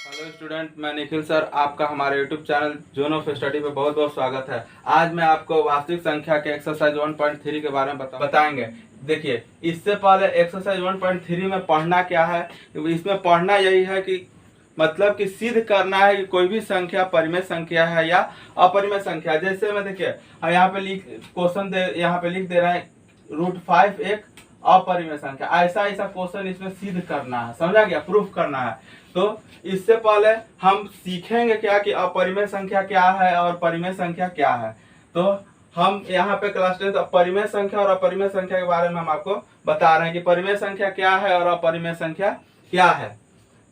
Hello student, मैं Nikhil sir, आपका हमारे YouTube channel zone of study पे बहुत बहुत स्वागत है। आज मैं आपको वास्तविक संख्या के एक्सरसाइज 1.3 के बारे में बताएंगे। देखिए, इससे पहले एक्सरसाइज 1.3 में पढ़ना क्या है। इसमें पढ़ना यही है कि मतलब कि सिद्ध करना है कि कोई भी संख्या परिमेय संख्या है या अपरिमेय संख्या। जैसे मैं देखिए यहाँ पे यहाँ पे लिख दे रहे हैं √5 एक अपरिमेय संख्या। ऐसा ऐसा क्वेश्चन इसमें सिद्ध करना है, समझा गया, प्रूफ करना है। तो इससे पहले हम सीखेंगे क्या कि अपरिमेय संख्या क्या है और परिमेय संख्या क्या है। तो हम यहाँ पे क्लास 10 परिमेय संख्या और अपरिमेय संख्या के बारे में हम आपको बता रहे हैं कि परिमेय संख्या क्या है और अपरिमेय संख्या क्या है।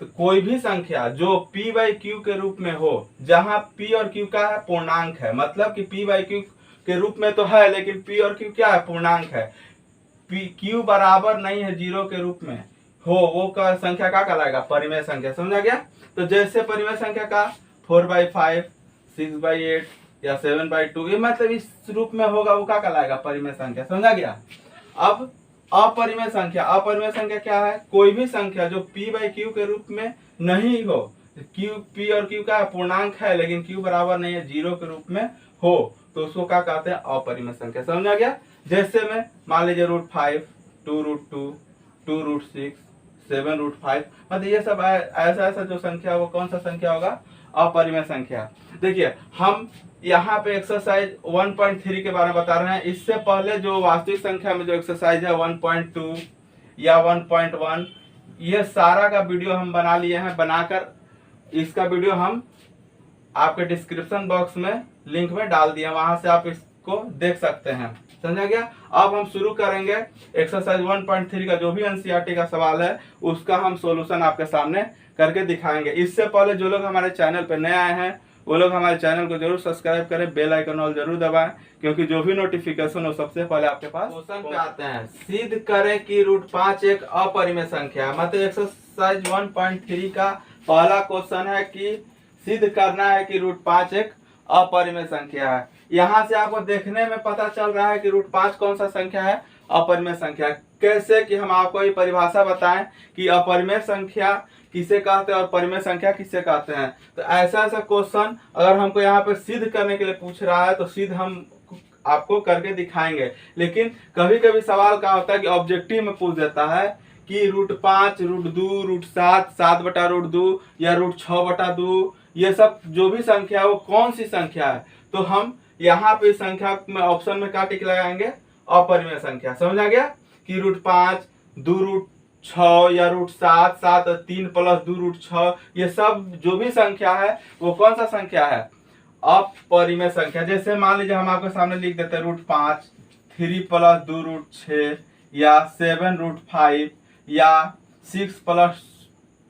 तो कोई भी संख्या जो p/q के रूप में हो, जहाँ p और q का है पूर्णांक है, मतलब कि p/q के रूप में तो है लेकिन p और q क्या है, पूर्णांक है। q बराबर नहीं है 0 के रूप में हो, वो का संख्या का कहलाएगा परिमेय संख्या, समझा गया। तो जैसे परिमेय संख्या का 4/5, 6/8 या 7/2, ये मतलब इस रूप में होगा, वो क्या कहलाएगा, परिमेय संख्या, समझा गया। अब अपरिमेय संख्या क्या है, कोई भी संख्या जो p/q के रूप में नहीं हो, p और q का पूर्णांक है लेकिन q बराबर नहीं है 0 के रूप में हो, तो उसको क्या कहते हैं, अपरिमेय संख्या, समझा गया। जैसे में मान लीजिए √5, 2√2, 2√6, 7√5, मतलब ये सब ऐसा जो संख्या वो कौन सा संख्या होगा, अपरिमेय संख्या। देखिए, हम यहाँ पे एक्सरसाइज 1.3 के बारे में बता रहे हैं। इससे पहले जो वास्तविक संख्या में जो एक्सरसाइज है 1.2 या 1.1, ये सारा का वीडियो हम बना लिए हैं। बनाकर इसका वीडियो हम आपके डिस्क्रिप्शन बॉक्स में लिंक में डाल दिए, वहां से आप इसको देख सकते हैं, समझा गया। अब हम शुरू करेंगे एक्सरसाइज 1.3 का जो भी एनसीईआरटी का सवाल है उसका हम सॉल्यूशन आपके सामने करके दिखाएंगे। इससे पहले जो लोग हमारे चैनल पर नए आए हैं वो लोग हमारे चैनल को जरूर सब्सक्राइब करें, बेल आइकन ऑल जरूर दबाएं, क्योंकि जो भी नोटिफिकेशन हो सबसे पहले आपके पास। क्वेश्चन पे आते हैं, सिद्ध करें कि √5 एक अपरिमेय संख्या है। मतलब एक्सरसाइज 1.3 का पहला क्वेश्चन है कि सिद्ध करना है कि √5 एक अपरिमेय संख्या है। यहाँ से आपको देखने में पता चल रहा है कि √5 कौन सा संख्या है, अपरिमेय संख्या। कैसे कि हम आपको ये परिभाषा बताएं कि अपरिमेय संख्या किसे कहते हैं और परिमेय संख्या किसे कहते हैं। तो ऐसा क्वेश्चन अगर हमको यहाँ पे सिद्ध करने के लिए पूछ रहा है तो सिद्ध हम आपको करके दिखाएंगे। लेकिन कभी कभी सवाल क्या होता है कि ऑब्जेक्टिव में पूछ देता है कि √5, √2, √7, 7/√2 या √6/2, ये सब जो भी संख्या है वो कौन सी संख्या है। तो हम यहाँ पे संख्या में ऑप्शन में क्या टिक लगाएंगे, अपरिमेय संख्या, समझा गया। कि √5, 2√6 या √7, 7 3 + 2√6, ये सब जो भी संख्या है वो कौन सा संख्या है, अपरिमेय संख्या। जैसे मान लीजिए हम आपके सामने लिख देते हैं √5, 3 + 2√6 या 7√5 या 6 +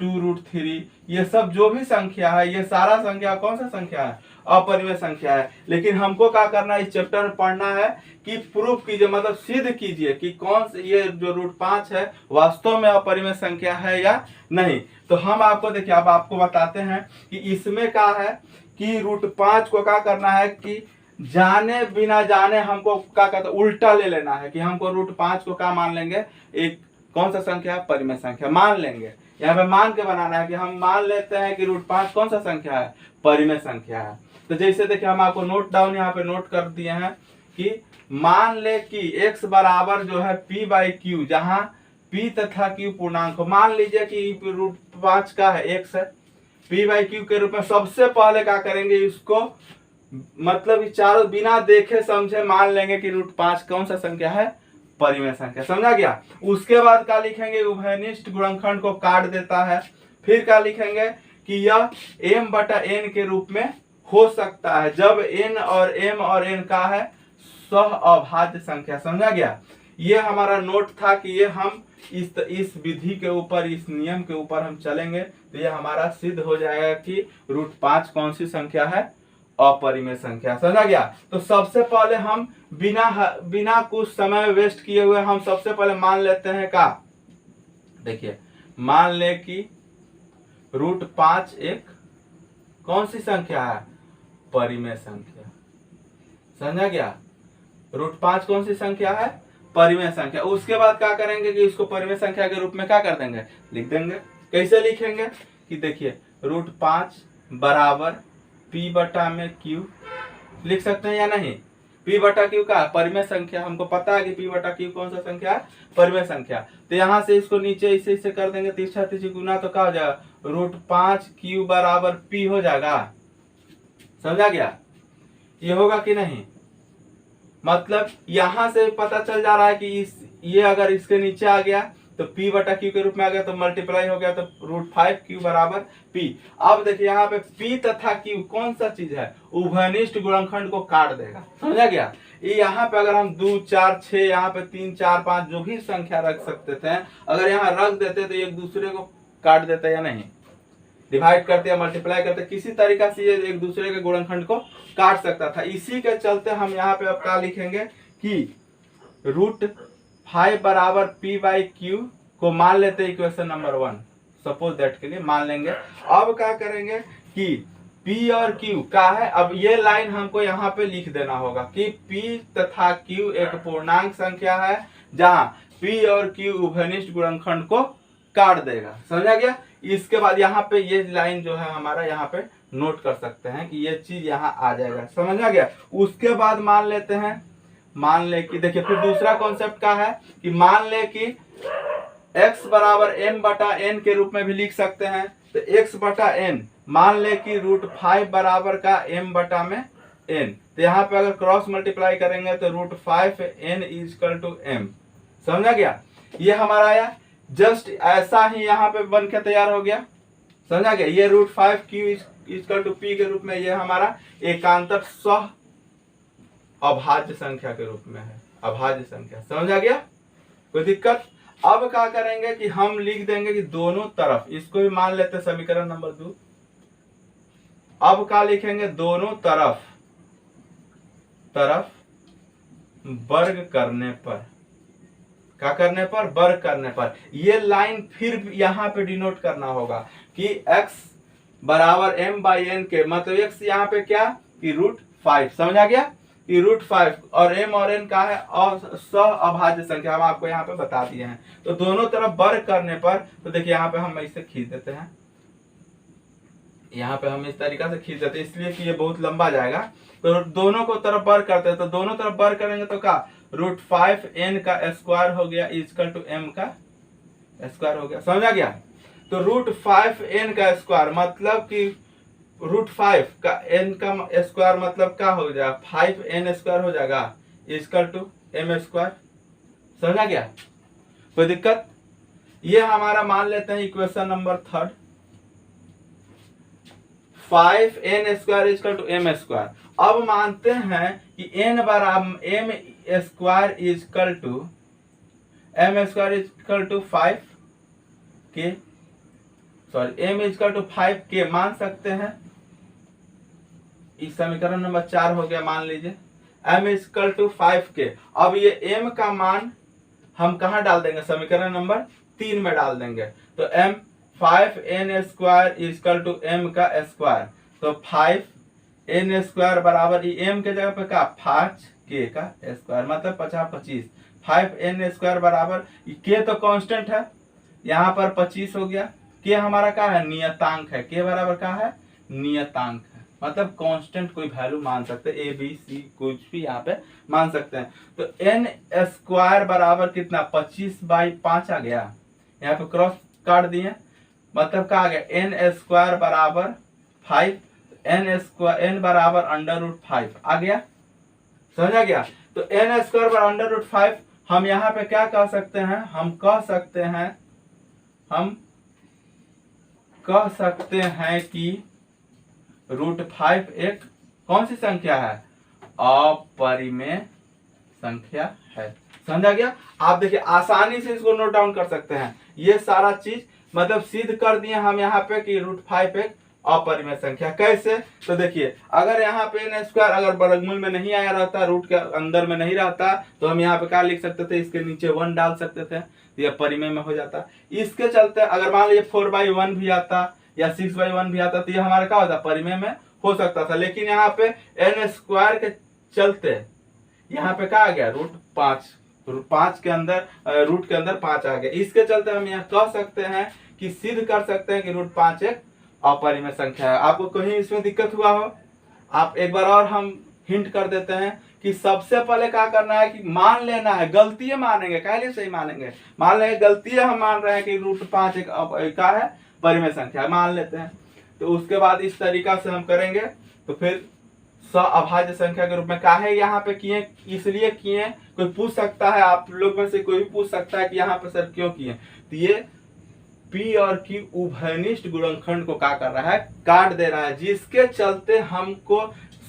2√3, ये सब जो भी संख्या है ये सारा संख्या कौन सा संख्या है, अपरिमेय संख्या है। लेकिन हमको क्या करना है, इस चैप्टर में पढ़ना है कि प्रूफ कीजिए, मतलब सिद्ध कीजिए कि कौन से ये जो √5 है वास्तव में अपरिमेय संख्या है या नहीं। तो हम आपको देखिए, अब आपको बताते हैं कि इसमें क्या है कि √5 को क्या करना है कि जाने बिना जाने हमको क्या कहते हैं, उल्टा ले लेना है। कि हमको √5 को क्या मान लेंगे, एक कौन सा संख्या है, परिमेय संख्या मान लेंगे। यहाँ पे मान के बनाना है कि हम मान लेते हैं कि √5 कौन सा संख्या है, परिमेय संख्या है। तो जैसे देखिए हम आपको नोट डाउन यहाँ पे नोट कर दिए हैं कि मान ले कि x बराबर जो है p/q, जहाँ p तथा q पूर्णांक हो। मान लीजिए कि √5 का है x है, p/q के रूप में सबसे पहले क्या करेंगे, इसको मतलब चारों बिना देखे समझे मान लेंगे कि √5 कौन सा संख्या है, परिमेय संख्या, समझा गया। उसके बाद क्या लिखेंगे, उभयनिष्ठ गुणनखंड को काट देता है। फिर क्या लिखेंगे कि यह m/n के रूप में हो सकता है जब n और m और n का है सहअभाज्य संख्या, समझा गया। ये हमारा नोट था कि ये हम इस विधि के ऊपर, इस नियम के ऊपर हम चलेंगे तो ये हमारा सिद्ध हो जाएगा कि √5 कौन सी संख्या है, अपरिमेय संख्या, समझा गया। तो सबसे पहले हम बिना कुछ समय वेस्ट किए हुए हम सबसे पहले मान लेते हैं का, देखिए मान ले कि √5 एक कौन सी संख्या है, परिमेय संख्या, समझा गया। √5 कौन सी संख्या है, परिमेय संख्या। उसके बाद क्या करेंगे कि इसको परिमेय संख्या के रूप में क्या कर देंगे, लिख देंगे। कैसे लिखेंगे कि देखिए √5 बराबर P बटा में Q लिख सकते हैं या नहीं। P बटा Q का परिमेय संख्या, हमको पता है कि P बटा Q कौन सा संख्या है, परिमेय संख्या। तो यहाँ से इसको नीचे इसे कर देंगे, तीसरा तीसरी गुना, तो क्या हो जाएगा, √5Q बराबर P हो जाएगा। समझा गया, ये होगा कि नहीं। मतलब यहां से पता चल जा रहा है कि ये अगर इसके नीचे आ गया तो P बटा Q के रूप में आ गया, तो मल्टीप्लाई हो गया, तो √5Q बराबर P। अब देखिए यहाँ पे P तथा Q कौन सा चीज है, उभयनिष्ठ गुणनखंड को काट देगा। समझा गया। ये यहाँ पे अगर हम 2 4 6 यहाँ पे 3 4 5 जो भी संख्या रख सकते थे, अगर यहाँ रख देते तो एक दूसरे को काट देते या नहीं, डिवाइड करते या मल्टीप्लाई करते, किसी तरीका से ये एक दूसरे के गुणनखंड को काट सकता था। इसी के चलते हम यहाँ पे अब क्या लिखेंगे कि √5 बराबर P बाई Q को मान लेते हैं इक्वेशन नंबर 1, सपोज दैट के लिए मान लेंगे। अब क्या करेंगे कि P और Q का है, अब ये लाइन हमको यहाँ पे लिख देना होगा कि P तथा Q एक पूर्णांक संख्या है जहाँ P और Q उभयनिष्ठ गुणनखंड को काट देगा। समझा गया। इसके बाद यहाँ पे ये लाइन जो है हमारा यहाँ पे नोट कर सकते हैं कि ये चीज यहाँ आ जाएगा। समझा गया। उसके बाद मान लेते हैं, मान ले कि देखिए फिर दूसरा कॉन्सेप्ट का है कि मान ले कि x बराबर m बटा n के रूप में भी लिख सकते हैं। तो x बटा n मान ले कि √5 बराबर का m बटा में n, तो यहाँ पे अगर क्रॉस मल्टीप्लाई करेंगे तो √5n इक्वल टू m। समझा गया। ये हमारा आया, जस्ट ऐसा ही यहाँ पे बन के तैयार हो गया। समझा गया। ये √5Q इक्वल टू P के रूप में ये हमारा एकांतर स्व अभाज्य संख्या के रूप में है, अभाज्य संख्या। समझा गया, कोई दिक्कत। अब क्या करेंगे कि हम लिख देंगे कि दोनों तरफ, इसको भी मान लेते हैं समीकरण नंबर 2। अब क्या लिखेंगे, दोनों तरफ वर्ग करने पर, क्या करने पर, वर्ग करने पर, ये लाइन फिर यहाँ पे डिनोट करना होगा कि x बराबर m बाई n के, मतलब x यहाँ पे क्या कि √5। समझा गया कि √5 और m और n का है और अभाज्य संख्या हम आपको यहाँ पे बता दिए हैं। तो दोनों तरफ वर्ग करने पर, तो देखिए यहाँ पे हम इसे खींच देते हैं, यहाँ पे हम इस तरीका से खींच देते हैं इसलिए कि ये बहुत लंबा जाएगा। तो दोनों को तरफ वर्ग करते हैं, तो दोनों तरफ वर्ग करेंगे तो क्या √5n का स्क्वायर हो गया इक्वल टू m का स्क्वायर हो गया। समझा गया। तो √5n का स्क्वायर मतलब कि √5 का n का स्क्वायर मतलब क्या हो जाएगा, 5n स्क्वायर हो जाएगा इक्वल टू m स्क्वायर। समझा गया, कोई दिक्कत। ये हमारा मान लेते हैं equation number 3, 5n square equal to m square. अब मानते हैं कि n बराबर m square equal to m square equal to 5 के, सॉरी m इक्वल टू 5 के मान सकते हैं। इस समीकरण नंबर 4 हो गया, मान लीजिए m इक्वल टू 5 के। अब ये m का मान हम कहाँ डाल देंगे, समीकरण नंबर 3 में डाल देंगे। तो m 5n square equal to m का स्क्वायर, तो 5n स्क्वायर बराबर m के जगह पे का 5k का स्क्वायर, मतलब 25। 5n स्क्वायर बराबर k तो कांस्टेंट है, यहाँ पर 25 हो गया। k हमारा क्या है, नियतांक है। k बराबर क्या है, नियतांक है, मतलब कांस्टेंट कोई वैल्यू मान सकते हैं, a b c कुछ भी यहाँ पे मान सकते हैं। तो n स्क्वायर बराबर कितना, 25/5 आ गया। यहाँ पे क्रॉस काट दिए, मतलब क्या आ गया, n स्क्वायर बराबर 5, n बराबर √5 आ गया। समझा गया। तो n स्क्वायर बराबर √5 हम यहाँ पे क्या कह सकते हैं, हम कह सकते हैं कि √5 एक कौन सी संख्या है, अपरिमेय संख्या है। समझा गया। आप देखिए आसानी से इसको नोट डाउन कर सकते हैं। ये सारा चीज मतलब सिद्ध कर दिए हम यहाँ पे कि √5 एक अपरिमेय संख्या। कैसे, तो देखिए अगर यहाँ पे n स्क्वायर अगर वर्गमूल में नहीं आया रहता, रूट के अंदर में नहीं रहता, तो हम यहाँ पे क्या लिख सकते थे, इसके नीचे 1 डाल सकते थे, तो ये परिमेय में हो जाता। इसके चलते अगर मान लीजिए 4/1 भी आता या 6/1 भी आता, तो ये हमारा क्या होता, परिमेय में हो सकता था। लेकिन यहाँ पे n स्क्वायर के चलते यहाँ पे क्या आ गया, √5 के अंदर, रूट के अंदर 5 आ गया। इसके चलते हम यहाँ कह सकते हैं कि सिद्ध कर सकते हैं कि √5 एक अपरिमेय संख्या है। आपको कहीं इसमें दिक्कत हुआ हो, आप एक बार और हम हिंट कर देते हैं कि सबसे पहले क्या करना है कि मान लेना है, गलती है मानेंगे, क्या सही मानेंगे, मान लेंगे गलती है, हम मान रहे हैं कि √5 एक क्या है, परिमेय संख्या मान लेते हैं। तो उसके बाद इस तरीका से हम करेंगे, तो फिर अभाज्य संख्या के रूप में काहे यहाँ पे किए, इसलिए किए, कोई पूछ सकता है, आप लोग में से कोई भी पूछ सकता है कि यहाँ पे सर क्यों किए। तो ये P और Q उभयनिष्ठ गुणनखंड को क्या कर रहा है, काट दे रहा है, जिसके चलते हमको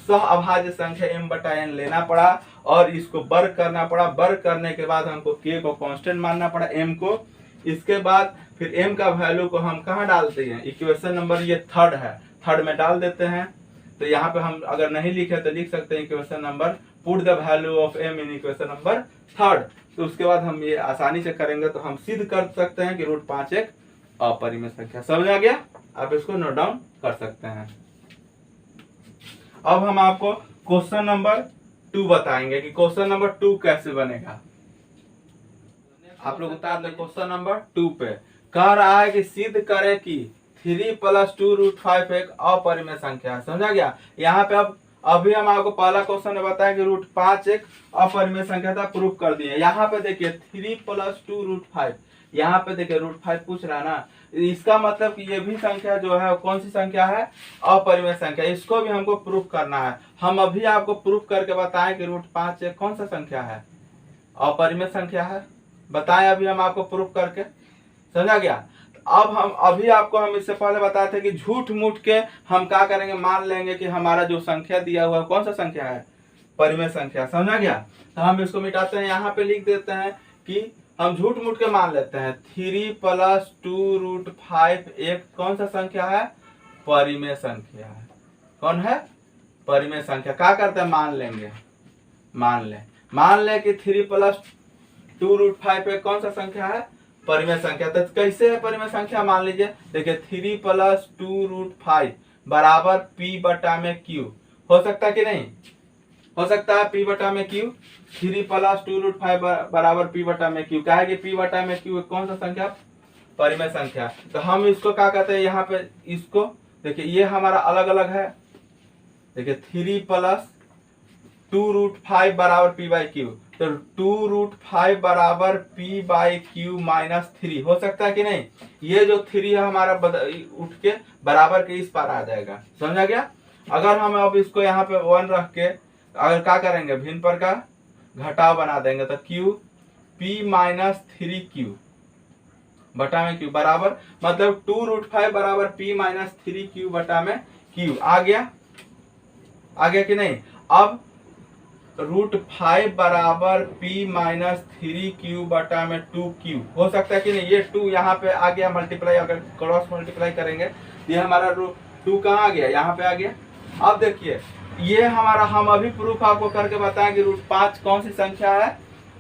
अभाज्य संख्या m/n लेना पड़ा और इसको वर्ग करना पड़ा। वर्ग करने के बाद हमको k को कांस्टेंट मानना पड़ा, m को। इसके बाद फिर m का वैल्यू को हम कहाँ डालते हैं, इक्वेशन नंबर ये थर्ड है, थर्ड में डाल देते हैं। तो यहाँ पे हम अगर नहीं लिखे तो लिख सकते हैं equation number, put the value of m in equation number third. तो उसके बाद हम ये आसानी से करेंगे तो हम सिद्ध कर सकते हैं कि √5 एक अपरिमेय संख्या। समझ आ गया, आप इसको नोट डाउन कर सकते हैं। अब हम आपको क्वेश्चन नंबर 2 बताएंगे कि क्वेश्चन नंबर 2 कैसे बनेगा। आप लोग उतार दे क्वेश्चन नंबर 2 पे। कह रहा है कि सिद्ध करें कि 3 + 2 √5 एक अपरिमेय संख्या है। समझा गया। यहाँ पे अब अभी हम आपको पहला क्वेश्चन में बताया कि √5 एक अपरिमेय संख्या था, प्रूफ कर दिए। यहाँ पे देखिए 3 + 2 √5, यहाँ पे देखिए √5 पूछ रहा है ना, इसका मतलब कि ये भी संख्या जो है कौन सी संख्या है, अपरिमेय संख्या। इसको भी हमको प्रूफ करना है। हम अभी आपको प्रूफ करके बताएं कि √5 एक कौन सा संख्या है, अपरिमेय संख्या है। बताएं अभी हम आपको प्रूफ करके। समझा गया। अब हम इससे पहले बताए थे कि झूठ मूठ के हम क्या करेंगे, मान लेंगे कि हमारा जो संख्या दिया हुआ है कौन सा संख्या है, परिमेय संख्या। समझा गया। तो हम इसको मिटाते हैं, यहाँ पे लिख देते हैं कि हम झूठ मूठ के मान लेते हैं 3 + 2 √5 एक कौन सा संख्या है, परिमेय संख्या है। कौन है, परिमेय संख्या। क्या करते हैं, मान लेंगे, मान ले कि 3 + 2 √5 एक कौन सा संख्या है, परिमेय संख्या। तो कैसे है परिमेय संख्या, मान लीजिए। देखिए 3 + 2 √5 बराबर P/Q। हो सकता है कि नहीं, हो सकता है P/Q। 3 + 2 √5 बराबर P/Q। क्या है कि P/Q कौन सा संख्या, परिमेय संख्या। तो हम इसको क्या कहते हैं, यहाँ पे इसको देखिए, ये हमारा अलग अलग है। देखिए 3 + 2 √5 बराबर P/Q, तो 2 √5 बराबर P/Q - 3। हो सकता है कि नहीं, ये जो 3 है हमारा उठ के बराबर के इस पार आ जाएगा। समझा गया। अगर हम अब इसको यहाँ पे 1 रख के अगर क्या करेंगे, भिन्न पर का घटाव बना देंगे, तो Q P - 3Q बटा में Q बराबर, मतलब 2 √5 बराबर P - 3Q बटा में Q। आ गया कि नहीं। अब √5 बराबर P - 3Q बटा में 2Q। हो सकता है कि नहीं, ये 2 यहाँ पे आ गया मल्टीप्लाई, अगर क्रॉस मल्टीप्लाई करेंगे ये हमारा 2 कहाँ आ गया, यहाँ पे आ गया। अब देखिए ये हमारा, हम अभी प्रूफ आपको करके बताएं कि √5 कौन सी संख्या है,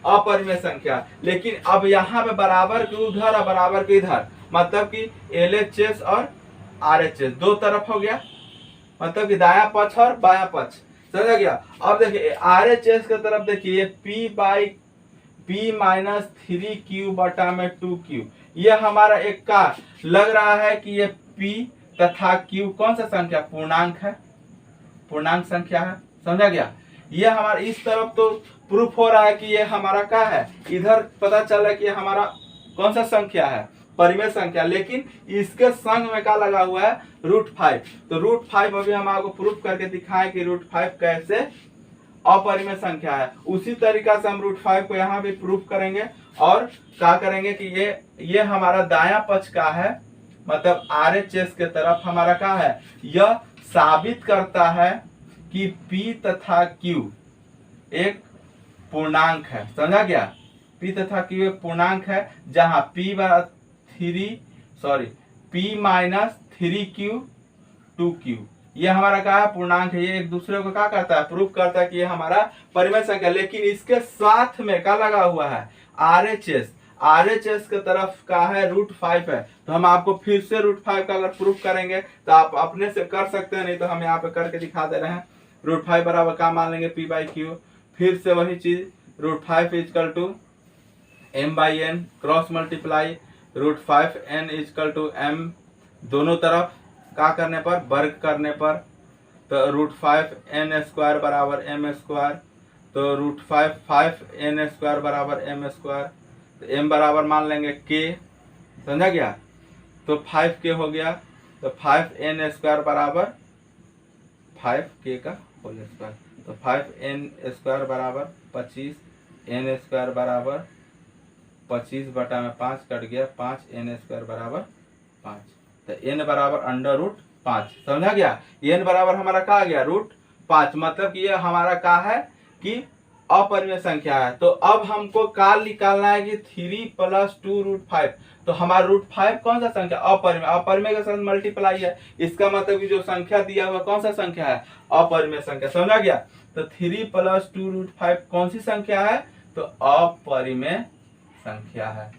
अपरिमेय संख्या। लेकिन अब यहाँ पे बराबर के उधर और बराबर के इधर, मतलब कि LHS और RHS दो तरफ हो गया, मतलब कि दाया पक्ष और बाया पक्ष। समझा गया। अब देखिए RHS की तरफ देखिए P - 3Q बटा में 2Q। ये हमारा एक का लग रहा है कि ये P तथा Q कौन सा संख्या, पूर्णांक है, पूर्णांक संख्या है। समझा गया। ये हमारा इस तरफ तो प्रूफ हो रहा है कि ये हमारा क्या है, इधर पता चल रहा है कि ये हमारा कौन सा संख्या है, परिमेय संख्या। लेकिन इसके संग में क्या लगा हुआ है, √5। तो √5 अभी हम आपको प्रूफ करके दिखाएं कि √5 कैसे अपरिमेय संख्या है। उसी तरीका से हम √5 को यहाँ भी प्रूफ करेंगे और क्या करेंगे कि ये हमारा दाया पक्ष का है, मतलब RHS के तरफ हमारा क्या है, यह साबित करता है कि P तथा Q एक पूर्णांक है। समझा गया। P तथा Q एक पूर्णांक है, जहां P - 3Q 2Q ये हमारा क्या है, पूर्णांक है। ये एक दूसरे को क्या करता है, प्रूफ करता है कि ये हमारा परिमेय संख्या। लेकिन इसके साथ में क्या लगा हुआ है, RHS के तरफ का है √5 है। तो हम आपको फिर से √5 का अगर प्रूफ करेंगे तो आप अपने से कर सकते हैं, नहीं तो हम यहाँ पे करके दिखा दे रहे हैं। √5 बराबर क्या मान लेंगे, P/Q। फिर से वही चीज, √5 = m/n cross multiply √5 n = m दोनों तरफ क्या करने पर, वर्ग करने पर। तो √5n² बराबर m²। तो √5 बराबर m²। तो m बराबर मान लेंगे k, समझा गया। तो 5k हो गया। तो 5n² बराबर 5k का होल स्क्वायर। तो 5n² बराबर 25, n² बराबर 25/5 कट गया, 5n² बराबर 5। तो n बराबर √5, समझा गया। n बराबर हमारा क्या आ गया, √5। मतलब कि ये हमारा क्या है कि अपरिमेय संख्या है। तो अब हमको काल निकालना है कि 3 + 2√5। तो हमारा √5 कौन सा संख्या, अपरिमेय। अपरिमेय के साथ मल्टीप्लाई है, इसका मतलब कि जो संख्या दिया हुआ कौन सा संख्या है, अपरिमेय संख्या, समझा गया। तो 3 + 2√5 कौन सी संख्या है, तो अपरिमेय संख्या है।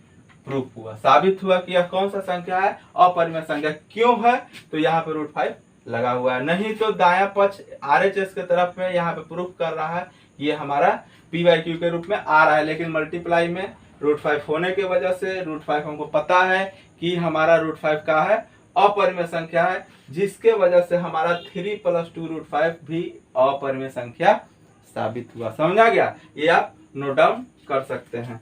प्रूफ हुआ, साबित हुआ कि यह कौन सा संख्या है, अपरिमेय संख्या। क्यों है, तो यहाँ पे √5 लगा हुआ है। नहीं तो दायां पक्ष RHS के तरफ में यहाँ पे प्रूफ कर रहा है ये हमारा p/q के रूप में आ रहा है, लेकिन मल्टीप्लाई में √5 होने की वजह से √5 हमको पता है कि हमारा √5 का है, अपरिमेय संख्या है, जिसके वजह से हमारा 3 + 2√5 भी अपरिमेय संख्या साबित हुआ, समझा गया। ये आप नोट डाउन कर सकते हैं।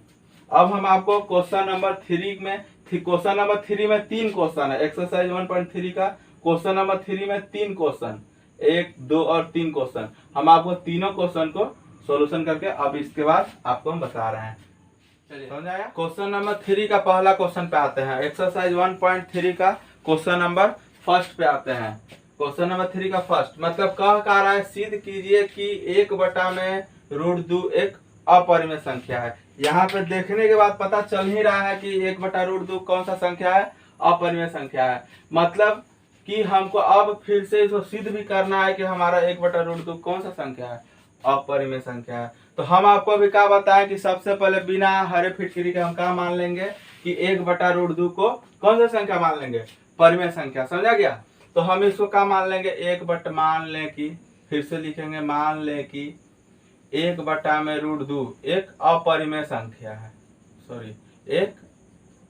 अब हम आपको क्वेश्चन नंबर 3 में, क्वेश्चन नंबर 3 में 3 क्वेश्चन है। एक्सरसाइज 1.3 का क्वेश्चन नंबर 3 में 3 क्वेश्चन, 1, 2 और 3 क्वेश्चन। हम आपको तीनों क्वेश्चन को सॉल्यूशन करके अब इसके बाद आपको हम बता रहे हैं। चलिए समझ आया। क्वेश्चन नंबर 3 का पहला क्वेश्चन पे आते हैं। एक्सरसाइज 1.3 का क्वेश्चन नंबर फर्स्ट पे आते हैं। क्वेश्चन नंबर 3 का फर्स्ट मतलब कह रहा है, सिद्ध कीजिए कि 1/√2 एक अपरिमेय संख्या है। यहाँ पे देखने के बाद पता चल ही रहा है कि 1/√2 कौन सा संख्या है, अपरिमेय संख्या है। मतलब कि हमको अब फिर से इसको सिद्ध भी करना है कि हमारा 1/√2 कौन सा संख्या है, अपरिमेय संख्या है। तो हम आपको अभी क्या बताएं कि सबसे पहले बिना हरे फिटकरी के हम क्या मान लेंगे कि 1/√2 को कौन सा संख्या मान लेंगे, परिमेय संख्या, समझा गया। तो हम इसको क्या मान लेंगे, मान लें कि, फिर से लिखेंगे, मान लें कि 1/√2 एक अपरिमेय संख्या है, सॉरी एक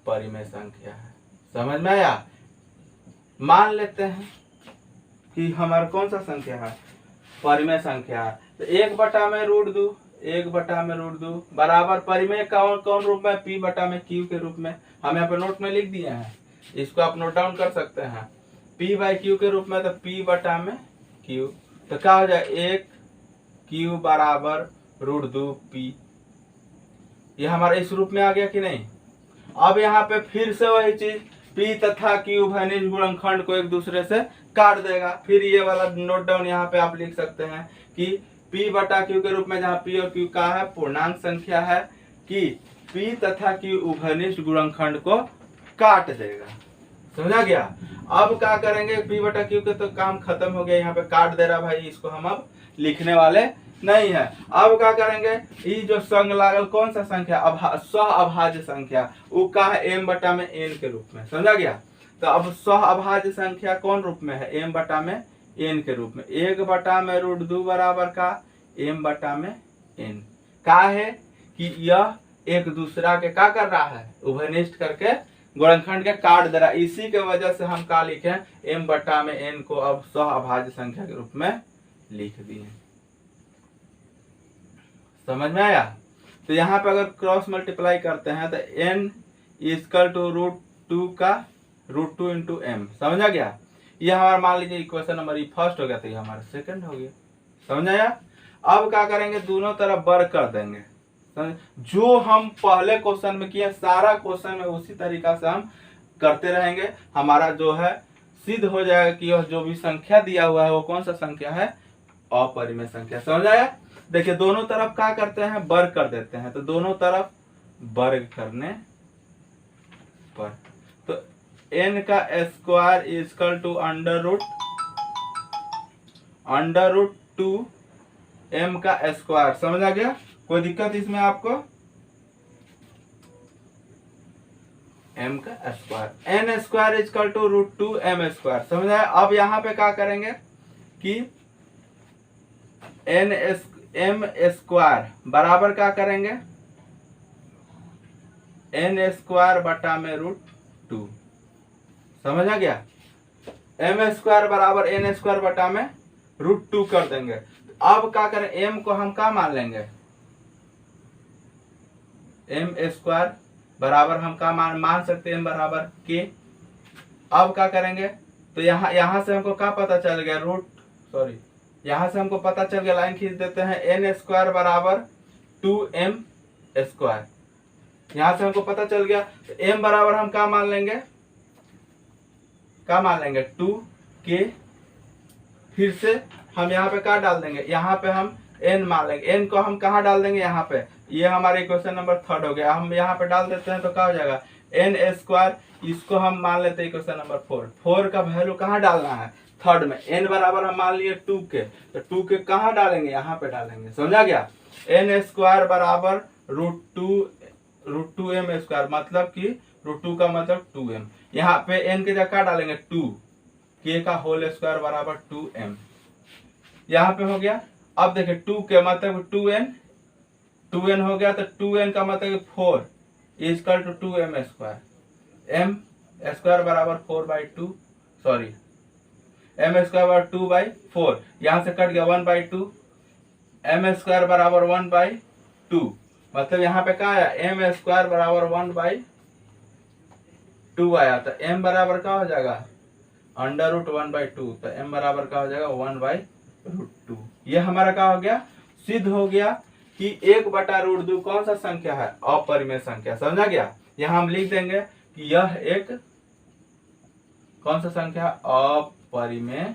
परिमेय संख्या है। समझ में आया। मान लेते हैं कि हमारा कौन सा संख्या है, परिमेय संख्या है। तो 1/√2 बराबर परिमेय कौन रूप में, p/q के रूप में। हम यहाँ पे नोट में लिख दिए हैं, इसको आप नोट डाउन कर सकते हैं। p/q के रूप में, तो p/q तो क्या हो जाए, 1q बराबर √2p। ये हमारा इस रूप में आ गया कि नहीं। अब यहाँ पे फिर से वही चीज, p तथा q उभयनिष्ठ गुणनखंड को एक दूसरे से काट देगा। फिर ये वाला नोट डाउन यहाँ पे आप लिख सकते हैं कि p/q के रूप में, जहाँ p और q का है पूर्णांक संख्या है, कि p तथा q उभयनिष्ठ गुणनखंड को काट देगा, समझा गया। अब क्या करेंगे, p/q के तो काम खत्म हो गया, यहाँ पे काट दे रहा भाई, इसको हम अब लिखने वाले नहीं है। अब क्या करेंगे, ये जो संग लागल कौन सा संख्या, सह अभाज्य संख्या, वो का है m/n के रूप में, समझा गया। तो अब सह अभाज्य संख्या कौन रूप में है, m/n के रूप में। 1/√2 बराबर का m/n का है कि यह एक दूसरा के क्या कर रहा है, उभयनिष्ठ करके गुणनखंड के काट दे रहा है। इसी के वजह से हम क्या लिखे, m/n को अब सह अभाज्य संख्या के रूप में लिख दिए। समझ में आया। तो यहाँ पे अगर क्रॉस मल्टीप्लाई करते हैं तो n = √2 का √2 × m, समझा गया। ये हमारा मान लीजिए इक्वेशन नंबर फर्स्ट हो गया, तो ये हमारा सेकंड हो गया, समझ आया। अब क्या करेंगे, दोनों तरफ वर्ग कर देंगे। जो हम पहले क्वेश्चन में किए, सारा क्वेश्चन में उसी तरीका से हम करते रहेंगे। हमारा जो है सिद्ध हो जाएगा कि यह जो भी संख्या दिया हुआ है वो कौन सा संख्या है, अपरिमेय संख्या, समझ आया। देखिए दोनों तरफ क्या करते हैं, वर्ग कर देते हैं। तो दोनों तरफ वर्ग करने पर, तो n का स्क्वायर = √2 m का स्क्वायर, समझ आ गया। कोई दिक्कत इसमें आपको, m का square, n square = √2 m square, समझ आया। अब यहाँ पे क्या करेंगे कि m स्क्वायर बराबर क्या करेंगे, n² बटा में √2, समझ आ गया। एम स्क्वायर बराबर एन स्क्वायर बटा में √2 कर देंगे। अब क्या करें, एम को हम क्या मान लेंगे, एम स्क्वायर बराबर हम क्या मान सकते हैं, एम बराबर के। अब क्या करेंगे, तो यहाँ से हमको क्या पता चल गया, यहाँ से हमको पता चल गया, लाइन खींच देते हैं, एन स्क्वायर बराबर 2m स्क्वायर। यहाँ से हमको पता चल गया, तो m बराबर हम क्या मान लेंगे, 2k। फिर से हम यहाँ पे क्या डाल देंगे, यहाँ पे हम n मान लेंगे। n को हम कहाँ डाल देंगे, यहाँ पे, ये हमारे क्वेश्चन नंबर 3 हो गया। हम यहाँ पे डाल देते हैं तो क्या हो जाएगा, n स्क्वायर। इसको हम मान लेते हैं क्वेश्चन नंबर 4 का वैल्यू कहाँ डालना है, 3rd में। n बराबर हम मान लिए 2k, तो 2k कहाँ डालेंगे, यहाँ पे डालेंगे, समझा गया। n स्क्वायर बराबर √2m स्क्वायर, मतलब कि √2 का मतलब 2m। यहाँ पे n के जगह क्या डालेंगे, 2, k का होल स्क्वायर बराबर 2m। यहाँ पे हो गया। अब देखिए 2k मतलब 2n हो गया, तो 2n का मतलब 4 equal to 2m square. m square बराबर 4/2, m स्क्वायर बराबर 2/4, यहाँ से कट गया 1/2, m स्क्वायर बराबर 1/2, मतलब यहाँ पे क्या आया, m स्क्वायर बराबर 1/2 आया। तो m बराबर क्या हो जाएगा, √1/2, तो m बराबर क्या हो जाएगा, 1/√2। ये हमारा क्या हो गया, सिद्ध हो गया कि 1/√2 कौन सा संख्या है, अपरिमेय संख्या। समझा गया। यहाँ हम लिख देंगे कि यह एक कौन सा संख्या, अपरिमेय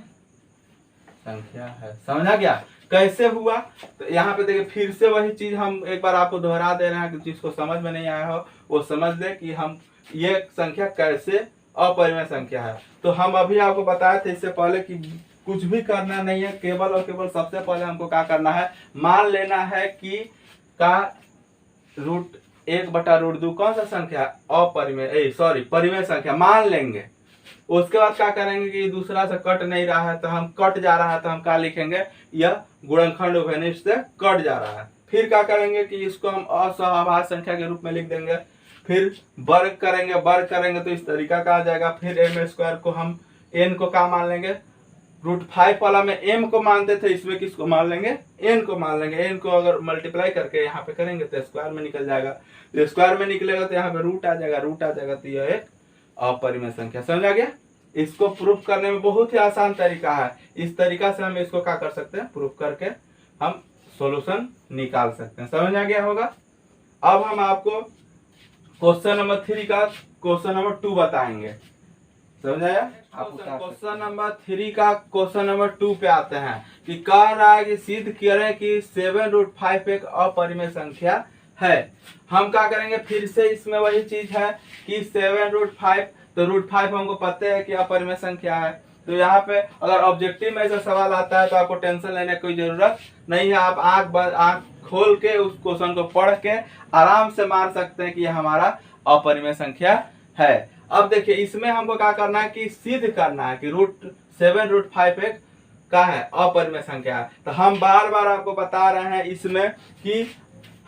संख्या है। समझा गया कैसे हुआ। तो यहाँ पे देखिए फिर से वही चीज हम एक बार आपको दोहरा दे रहे हैं कि जिसको समझ में नहीं आया हो वो समझ ले कि हम ये संख्या कैसे अपरिमेय संख्या है। तो हम अभी आपको बताए थे इससे पहले कि कुछ भी करना नहीं है, केवल और केवल सबसे पहले हमको क्या करना है, मान लेना है कि का √1/√2 कौन सा संख्या, अपरिमेय परिमेय संख्या मान लेंगे। उसके बाद क्या करेंगे कि दूसरा से कट नहीं रहा है, तो हम कट जा रहा है, तो हम क्या लिखेंगे, यह गुणनखंड उभयनिष्ठ से कट जा रहा है। फिर क्या करेंगे कि इसको हम असहभाज्य संख्या के रूप में लिख देंगे। फिर वर्ग करेंगे तो इस तरीका का आ जाएगा। फिर m स्क्वायर को हम n को क्या मान लेंगे, √5 वाला में m को मानते थे, इसमें किसको मान लेंगे, n को मान लेंगे। n को अगर मल्टीप्लाई करके यहाँ पे करेंगे तो स्क्वायर में निकल जाएगा, तो स्क्वायर में निकलेगा तो यहाँ पे रूट आ जाएगा, तो यह एक अपरिमेय संख्या। समझा गया। इसको प्रूफ करने में बहुत ही आसान तरीका है। इस तरीका से हम इसको क्या कर सकते हैं, प्रूफ करके हम सॉल्यूशन निकाल सकते हैं। समझ आ गया होगा। अब हम आपको क्वेश्चन नंबर 3 का क्वेश्चन नंबर 2 बताएंगे। समझ आया। क्वेश्चन नंबर 3 का क्वेश्चन नंबर 2 पे आते हैं कि कह रहा है कि सिद्ध करें कि 7√5 एक अपरिमेय संख्या है। हम क्या करेंगे, फिर से इसमें वही चीज है कि 7√5, तो √5 हमको पता है कि अपरिमेय संख्या है। तो यहाँ पे अगर ऑब्जेक्टिव में ऐसा सवाल आता है तो आपको टेंशन लेने की कोई जरूरत नहीं है। आप आंख खोल के उस क्वेश्चन को पढ़ के आराम से मान सकते हैं कि यह हमारा अपरिमेय संख्या है। अब देखिए इसमें हमको क्या करना है कि सिद्ध करना है कि 7√5 एक का है अपरिमेय संख्या है। तो हम बार बार आपको बता रहे हैं इसमें कि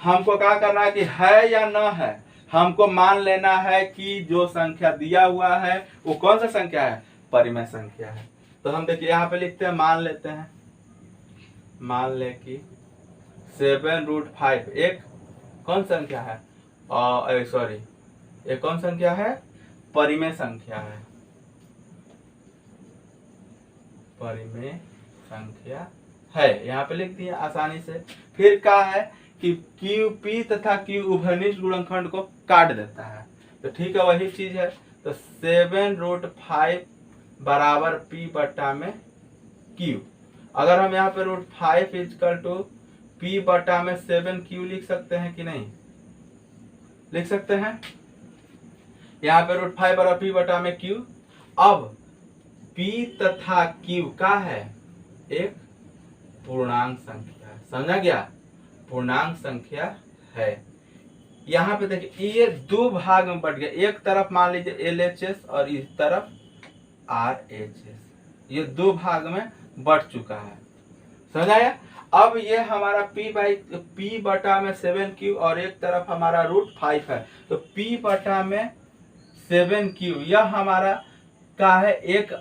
हमको क्या करना है कि है या न है, हमको मान लेना है कि जो संख्या दिया हुआ है वो कौन सा संख्या है, परिमेय संख्या है। तो हम देखिए यहाँ पे लिखते हैं, मान लेते हैं, मान ले कि 7√5 एक कौन संख्या है, एक कौन संख्या है, परिमेय संख्या है, परिमेय संख्या है। यहाँ पे लिख दिया आसानी से। फिर क्या है कि QP तथा Q उभयनिष्ठ गुणनखंड को काट देता है। तो ठीक है, वही चीज है। तो 7√5 बराबर P बटा में Q। अगर हम यहाँ पे √5 इक्वल टू P बटा में 7Q लिख सकते हैं कि नहीं, लिख सकते हैं। यहाँ पे √5 बराबर P बटा में Q। अब P तथा Q का है एक पूर्णांक संख्या है। समझा गया, पूर्णांक संख्या है। यहाँ पे देखिए ये दो भाग में बट गया। एक तरफ मान लीजिए LHS और इस तरफ RHS, ये दो भाग में बट चुका है। समझाया। अब ये हमारा P बटा में 7Q और एक तरफ हमारा √5 है। तो P बटा में 7Q यह हमारा का है एक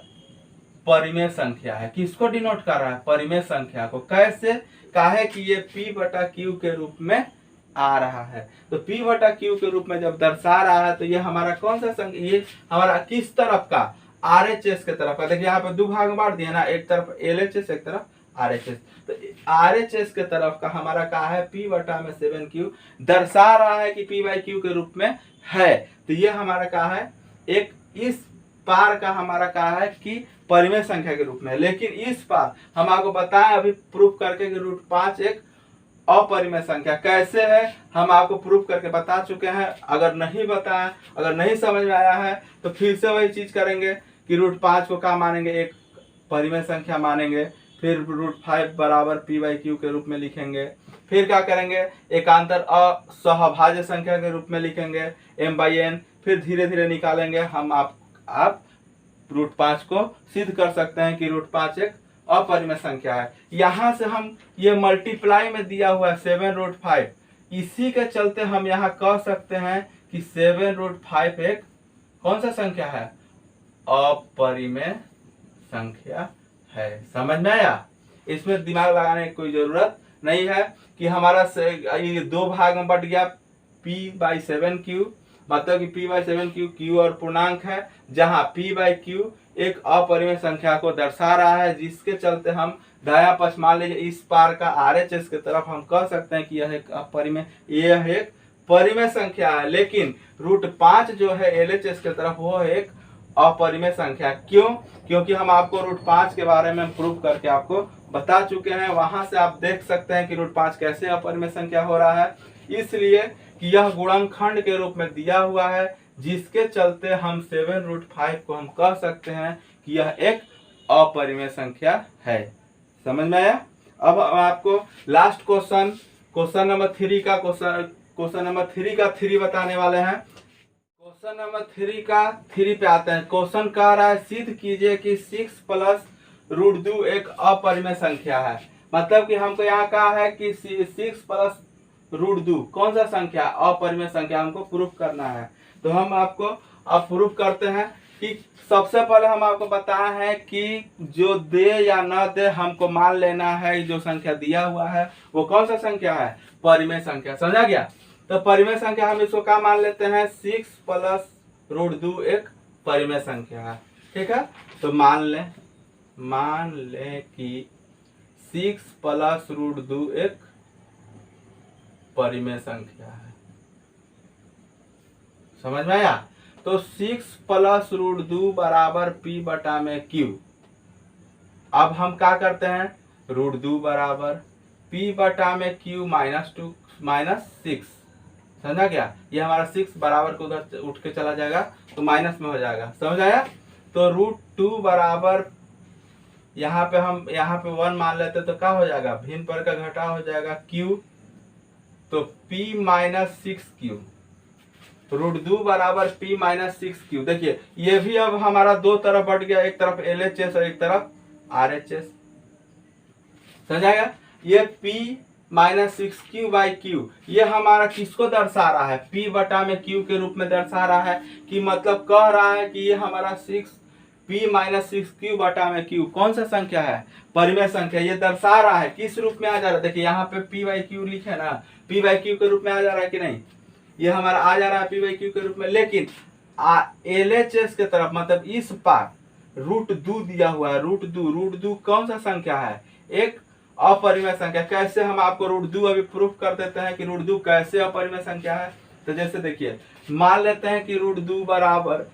परिमेय संख्या है। किसको डिनोट कर रहा है? परिमेय संख्या को। कैसे? काहे कि ये P बटा Q के रूप में आ रहा है। तो P बटा Q के रूप में जब दर्शा रहा है तो ये हमारा कौन सा संख्या, ये हमारा किस तरफ का? RHS के तरफ का। देखिए यहाँ पे दो भाग में बांट दिया ना, एक तरफ LHS एक तरफ RHS। तो RHS के तरफ का हमारा क्या है? P बटा में 7Q दर्शा रहा है कि P बाई Q के रूप में है। तो ये हमारा क्या है? एक इस पार का हमारा क्या है कि परिमेय संख्या के रूप में। लेकिन इस पार हम आपको बताएं अभी प्रूफ करके कि √5 एक अपरिमेय संख्या। कैसे है हम आपको प्रूफ करके बता चुके हैं। अगर नहीं बताया, अगर नहीं समझ में आया है तो फिर से वही चीज करेंगे कि √5 को क्या मानेंगे? एक परिमेय संख्या मानेंगे। फिर √5 बराबर P बाई Q के रूप में लिखेंगे। फिर क्या करेंगे? एकांतर असहभाज्य संख्या के रूप में लिखेंगे m/n। फिर धीरे धीरे निकालेंगे हम। आप √5 को सिद्ध कर सकते हैं कि √5 एक अपरिमेय संख्या है। यहां से हम ये मल्टीप्लाई में दिया हुआ है 7√5, इसी के चलते हम यहाँ कह सकते हैं कि 7√5 एक कौन सा संख्या है? अपरिमेय संख्या है। समझ में आया? इसमें दिमाग लगाने की कोई जरूरत नहीं है कि हमारा ये दो भाग में बट गया P/7Q, मतलब कि P/7Q Q और पूर्णांक है, जहां P/Q एक अपरिमेय संख्या को दर्शा रहा है, जिसके चलते हम दायां पक्ष मान लीजिए इस पार का RHS की तरफ हम कह सकते हैं कि यह एक अपरिमेय, यह एक परिमेय संख्या है। लेकिन √5 जो है LHS की तरफ वो एक अपरिमेय संख्या। क्यों? क्योंकि हम आपको √5 के बारे में प्रूफ करके आपको बता चुके हैं। वहां से आप देख सकते हैं कि √5 कैसे अपरिमेय संख्या हो रहा है। इसलिए कि यह गुणनखंड के रूप में दिया हुआ है, जिसके चलते हम 7√5 को हम कह सकते हैं कि यह एक अपरिमेय संख्या है। समझ में आया? अब हम आपको लास्ट क्वेश्चन नंबर 3 का 3 बताने वाले हैं। क्वेश्चन नंबर 3 पे आते हैं। क्वेश्चन कह रहा है सिद्ध कीजिए कि 6 प्लस √2 एक अपरिमेय संख्या है। मतलब कि हमको यहाँ कहा है कि 6 प्लस √2 कौन सा संख्या? अपरिमेय संख्या हमको प्रूफ करना है। तो हम आपको अब प्रूफ करते हैं कि सबसे पहले हम आपको बताया है कि जो दे या न दे हमको मान लेना है, जो संख्या दिया हुआ है वो कौन सा संख्या है? परिमेय संख्या। समझा गया? तो परिमेय संख्या हम इसको क्या मान लेते हैं? 6 प्लस √2 एक परिमेय संख्या है। ठीक है, तो मान ले कि 6 प्लस √2 एक परिमेय संख्या है। समझ में आया? तो 6 प्लस √2 बराबर P बटा में Q। अब हम क्या करते हैं? √2 बराबर P बटा में Q -6। समझा क्या? ये हमारा 6 बराबर को उधर उठ के चला जाएगा तो माइनस में हो जाएगा। समझ आया? तो √2 बराबर यहाँ पे हम 1 मान लेते तो क्या हो जाएगा? भिन्न पर का घटाव हो जाएगा Q, तो P -6Q। √2 बराबर P -6Q। देखिए ये भी अब हमारा दो तरफ बढ़ गया, एक तरफ LHS और एक तरफ RHS। समझाएगा? ये P -6Q बाई Q ये हमारा किसको दर्शा रहा है? P बटा में Q के रूप में दर्शा रहा है। कि मतलब कह रहा है कि ये हमारा P -6Q बटा में Q कौन सा संख्या है? परिमेय संख्या। ये दर्शा रहा है किस रूप में आ जा रहा है? देखिए यहाँ पे P/Q लिखे ना, P/Q के रूप में आ जा रहा है कि नहीं? ये हमारा आ जा रहा है P/Q के रूप में। लेकिन LHS के तरफ मतलब इस पार √2 दिया हुआ है। √2 कौन सा संख्या है? एक अपरिमेय संख्या। कैसे? हम आपको √2 अभी प्रूफ कर देते हैं कि √2 कैसे अपरिमेय संख्या है। तो जैसे देखिए मान लेते हैं कि √2 बराबर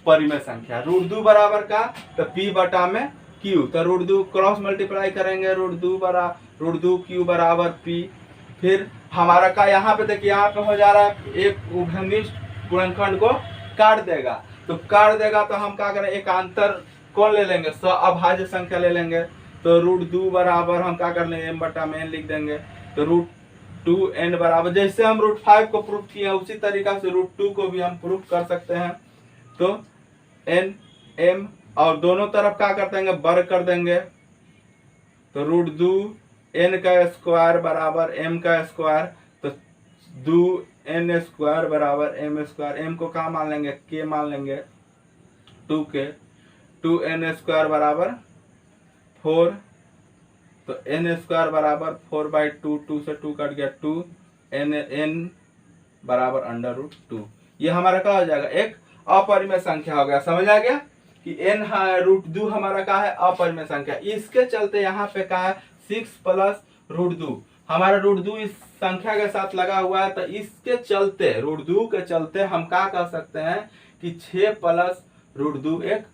परिमेय संख्या। √2 बराबर का तो P बटा में Q, तो √2 क्रॉस मल्टीप्लाई करेंगे। √2 Q बराबर P। फिर हमारा का यहाँ पे देखिए यहाँ पे हो जा रहा है एक उभयनिष्ठ गुणनखंड को काट देगा। तो काट देगा तो हम क्या करें? एक अंतर कौन ले लेंगे? अभाज्य संख्या ले लेंगे। तो √2 बराबर हम क्या कर लेंगे? m बटा में n लिख देंगे। तो √2n बराबर जैसे हम √5 को प्रूफ किए उसी तरीका से √2 को भी हम प्रूफ कर सकते हैं। तो n m और दोनों तरफ क्या कर देंगे? वर्ग कर देंगे। तो √2 n का स्क्वायर बराबर m का स्क्वायर, तो 2n स्क्वायर बराबर m स्क्वायर। m को क्या मान लेंगे? k मान लेंगे 2k। 2n² बराबर 4, तो n² बराबर 4/2, 2 से 2 कट गया 2, n बराबर √2। ये हमारा क्या हो जाएगा, एक अपरिमेय संख्या हो गया। समझ आ गया कि n √2 हमारा क्या है, अपरिमेय संख्या। इसके चलते यहाँ पे क्या है 6 + √2, हमारा √2 इस संख्या के साथ लगा हुआ है, तो इसके चलते √2 के चलते हम क्या कह सकते हैं कि 6 + √2 एक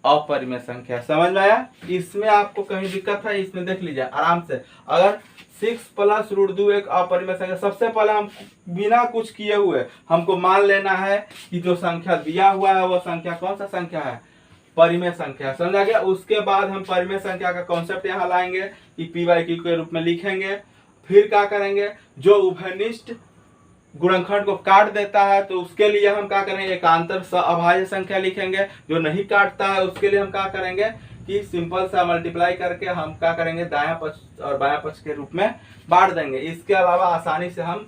अपरिमेय संख्या। समझ में आया? इसमें आपको कहीं दिक्कत है, इसमें देख लीजिए आराम से। अगर 6 + √2 एक अपरिमेय संख्या, सबसे पहले हम बिना कुछ किए हुए हमको मान लेना है कि जो संख्या दिया हुआ है वो संख्या कौन सा संख्या है, परिमेय संख्या। समझा गया? उसके बाद हम परिमेय संख्या का कॉन्सेप्ट यहाँ लाएंगे कि p/q के रूप में लिखेंगे। फिर क्या करेंगे, जो उभयनिष्ठ गुणनखंड को काट देता है तो उसके लिए हम क्या करेंगे, एकांतर अभाज्य संख्या लिखेंगे। जो नहीं काटता है उसके लिए हम क्या करेंगे कि सिंपल सा मल्टीप्लाई करके हम क्या करेंगे, दायां पक्ष और बायां पक्ष के रूप में बांट देंगे। इसके अलावा आसानी से हम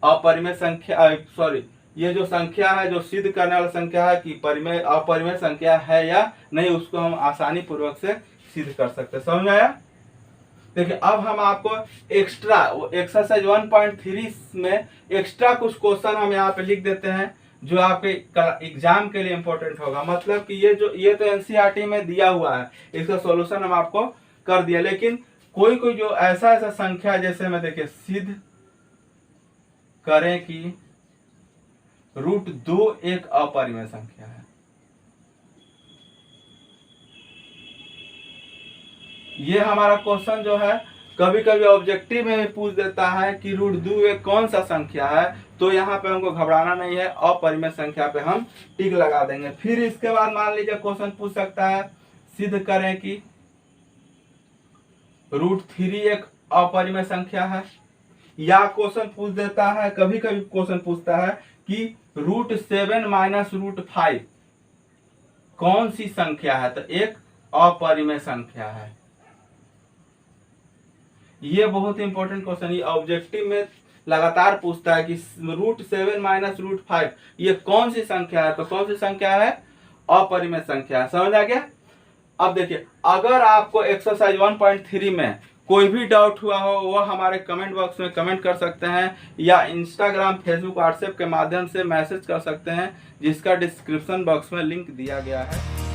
अपरिमेय संख्या ये जो संख्या है, जो सिद्ध करने वाला संख्या है कि अपरिमेय संख्या है या नहीं, उसको हम आसानी पूर्वक से सिद्ध कर सकते हैं। समझ में आया? देखिए अब हम आपको एक्स्ट्रा एक्सरसाइज 1.3 में एक्स्ट्रा कुछ क्वेश्चन हम यहाँ पे लिख देते हैं जो आपके एग्जाम के लिए इंपॉर्टेंट होगा। मतलब कि ये तो एनसीईआरटी में दिया हुआ है, इसका सॉल्यूशन हम आपको कर दिया। लेकिन कोई जो ऐसा संख्या, जैसे में देखिए सिद्ध करें कि √2 एक अपरिमेय संख्या है। ये हमारा क्वेश्चन जो है कभी कभी ऑब्जेक्टिव में पूछ देता है कि √2 एक कौन सा संख्या है, तो यहाँ पे हमको घबराना नहीं है, अपरिमेय संख्या पे हम टिक लगा देंगे। फिर इसके बाद मान लीजिए क्वेश्चन पूछ सकता है सिद्ध करें कि √3 एक अपरिमेय संख्या है, या क्वेश्चन पूछ देता है, कभी कभी क्वेश्चन पूछता है कि √7 - √5 कौन सी संख्या है, तो एक अपरिमेय संख्या है। ये बहुत इंपॉर्टेंट क्वेश्चन, ये ऑब्जेक्टिव में लगातार पूछता है कि √7 - √5 ये कौन सी संख्या है, तो कौन सी संख्या है, अपरिमेय संख्या। समझ आ गया? अब देखिए अगर आपको एक्सरसाइज 1.3 में कोई भी डाउट हुआ हो वो हमारे कमेंट बॉक्स में कमेंट कर सकते हैं, या इंस्टाग्राम, फेसबुक, व्हाट्सएप के माध्यम से मैसेज कर सकते हैं, जिसका डिस्क्रिप्शन बॉक्स में लिंक दिया गया है।